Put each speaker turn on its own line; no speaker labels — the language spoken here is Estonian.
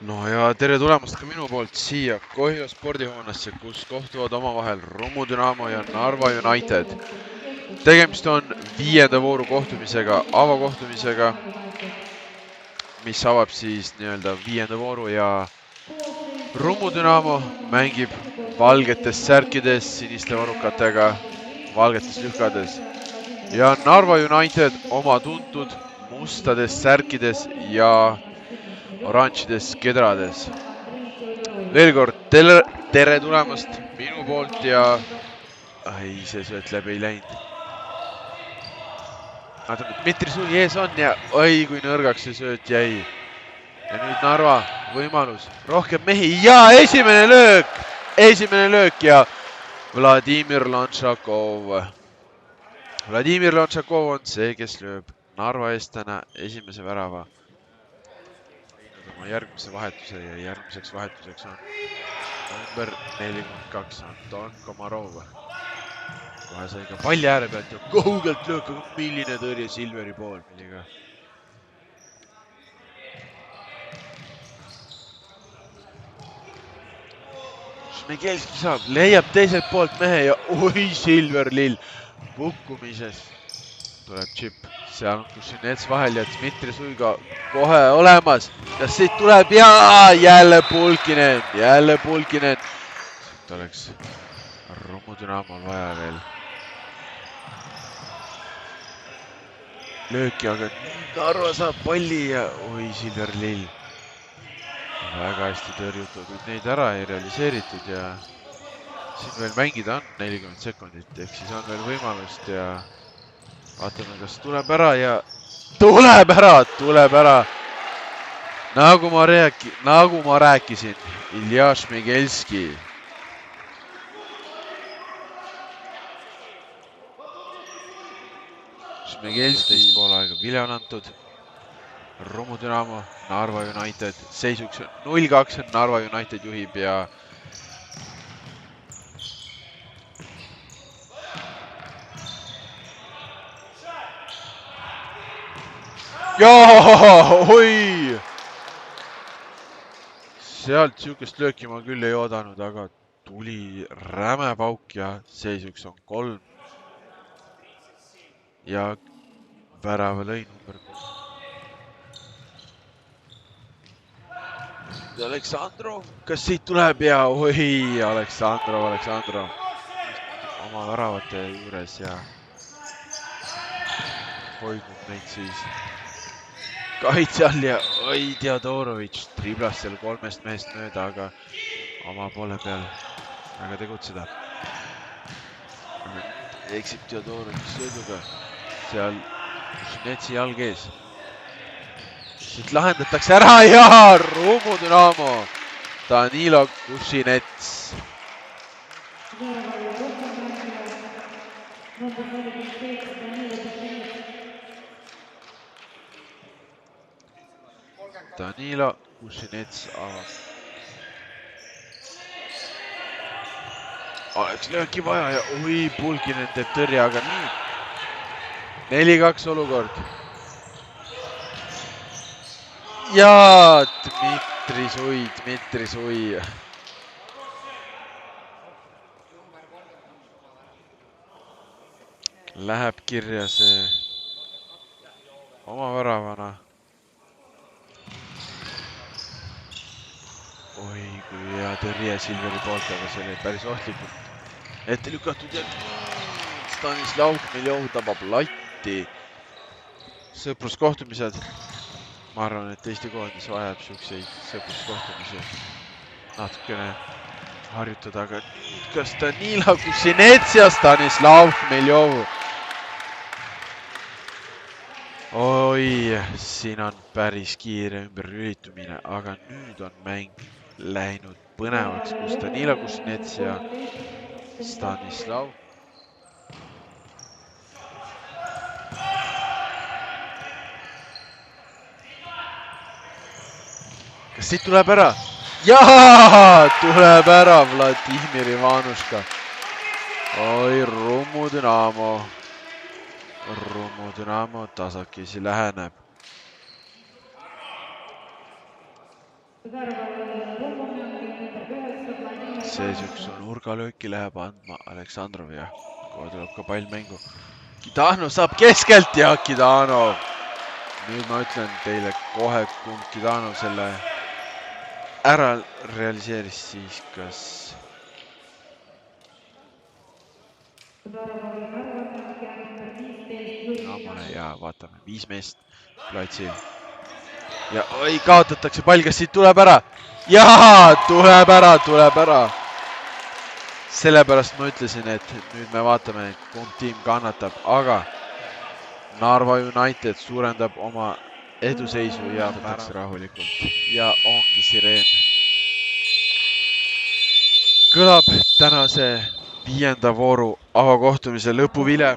No ja tere tulemast ka minu poolt siia Kohila spordihoonesse, kus kohtuvad omavahel Rummu Dünamo ja Narva United. Tegemist on 5. vooru kohtumisega, avakohtumisega, mis avab siis nii-öelda 5. vooru ja Rummu Dünamo mängib valgetes särkides, siniste varrukatega, valgetes lühkades. Ja Narva United oma tuntud mustades särkides ja oranžides kedrades. Veel kord tere tulemast minu poolt ja ai, see sööt läbi ei läinud. Dmitri Suli ees on ja oi, kui nõrgaks see sööt jäi. Ja nüüd Narva võimalus, rohkem mehi ja esimene löök ja Vladimir Lonšakov. Vladimir Lonšakov on see, kes lööb Narva eest täna esimese värava. Oma järgmise vahetuse ja järgmiseks vahetuseks on number 42 Anton Komarov. Kohe sai ka palli ääre pealt ja kaugelt löök, aga milline tõrje Silveri pool, milliga. Šmegelski saab, leiab teiselt poolt mehe ja oi, Silver Lill pukkumises tuleb džipp. Seal on Kušinets vahel ja Dmitri Suiga kohe olemas. Kas siit tuleb ja jälle Pulkinen. Siit oleks Rummu Dünamol vaja veel lööki, aga Narva saab palli ja oi, Silver Lill. Väga hästi tõrjutud, kuid neid ära ei realiseeritud ja siin veel mängida on 40 sekundit, ehk siis on veel võimalust ja vaatame, kas tuleb ära ja tuleb ära. Nagu ma rääkisin, Ilja Šmegelski. Šmegelski pool aega vilja on antud. Rummu Dünamo, Narva United, seisuks 0-2 Narva United juhib ja oi! Sealt siukest lööki ma küll ei oodanud, aga tuli räme pauk ja seisuks on 3. Ja värava lõi number 6. Aleksandrov, kas siit tuleb ja oi, Aleksandrov. Oma väravate juures ja hoidnud neid siis kaitse all ja oi, Teodorovitš triblas seal 3 mehest mööda, aga oma poole peal väga tegutseda. Eksib Teodorovitš sõiduga, seal Kušinetsi jalg ees. Siit lahendatakse ära ja Rummu Dünamo, Danilo Kušinets. Danilo Kušinets avab. Oleks lööki vaja ja oi, Pulkinen teeb tõrje, aga nüüd 4-2 olukord. Ja Dmitri Sui. Läheb kirja see oma väravana. Oi, kui hea tõrje Silveri poolt, aga see oli päris ohtlikult ette lükatud ja Stanislav Hmeljov tabab latti. Sõpruskohtumised. Ma arvan, et Eesti koondis vajab siukseid sõpruskohtumisi natukene harjutada, aga nüüd kas Danilo Kušinets ja Stanislav Hmeljov. Oi, siin on päris kiire ümberlülitumine, aga nüüd on mäng läinud põnevaks, kus Danilo Kušinets ja Stanislav. Kas siit tuleb ära? Jaa, tuleb ära Vladimir Ivanuška. Oi, Rummu Dünamo tasakesi läheneb. see siukse nurgalööki läheb andma Aleksandrov ja kohe tuleb ka pall mängu. Kidanov saab keskelt ja Kidanov. Nüüd ma ütlen teile kohe, kumb Kidanov selle ära realiseeris siis, kas Namole ja vaatame, 5 meest platsil. Ja oi, kaotatakse pall, kas siit tuleb ära? Jaa, tuleb ära. Sellepärast ma ütlesin, et nüüd me vaatame, kumb tiim kannatab, aga Narva United suurendab oma eduseisu ja võtakse rahulikult. Ja ongi sireen. Kõlab tänase 5. vooru avakohtumise lõpuvile.